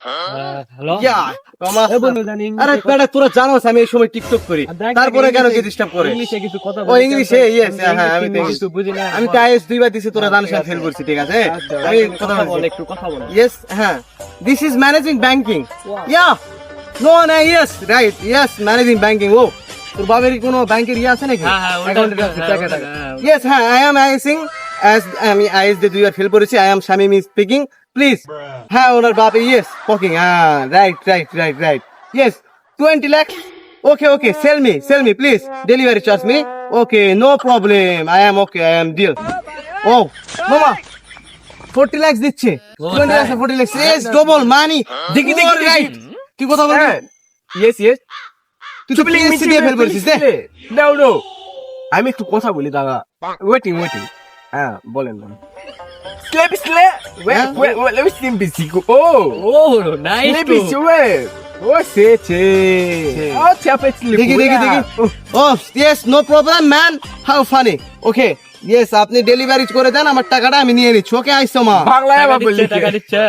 Hello Yeah, মামা। বন্ধু জানি আরে বেটা তোরা জানোস আমি এই সময় টিকটক করি, তারপরে কেন কি ডিস্টার্ব করে? ইংলিশে কিছু কথা ও ইংলিশে, ইয়েস, হ্যাঁ আমি তো কিছু বুঝি না আমি তো আইএস 2 বার দিছি, তোরা জানিস আমি ফেল করছি, ঠিক আছে? আমি কথা কথা বল বলছি। একটু কথা বল Yes, হ্যাঁ, this is managing banking. Yeah, no, yes, right, yes, managing banking. ও তোর বাবার কোনো ব্যাংকের ইয়ে আছে নাকি? হ্যাঁ, হ্যাঁ, ওটা- Account আছে, হ্যাঁ, টাকা ওটা- টাকা। হ্যাঁ। Yes, হ্যাঁ, I am ISing as আমি IS দিয়ে 2 বার ফেল করেছি। I am Shamim is speaking. Please. হ্যাঁ, ওনার বাবা, yes, talking. Right. Yes, 20 lakhs. Okay, sell me, please. Delivery charge me. Okay, no problem. I am deal. Oh, mama. 40 lakhs দিচ্ছে। 20 lakhs, 40 lakhs. Yes, double money. দেখি, Right. তুই কথা বলবি? Yes তুই তো PSC দিয়ে ফেল করেছিস, দে। নো আমি একটু কথা বলি দাদা ওয়েটিং হ্যাঁ বলেন স্লেপ হ্যাঁ? let me sleep bisico ও নাইস Sleep তো is wet. What's it? Oh, tap it. দেখি। Oh, yes, no problem, man. How funny. Okay. Yes, আপনি ডেলিভারি করে দেন, আমার টাকাটা আমি নিয়ে নিচ্ছি। ওকে, আইসো মা। বাংলায় টাকা আবার বললি দিচ্ছে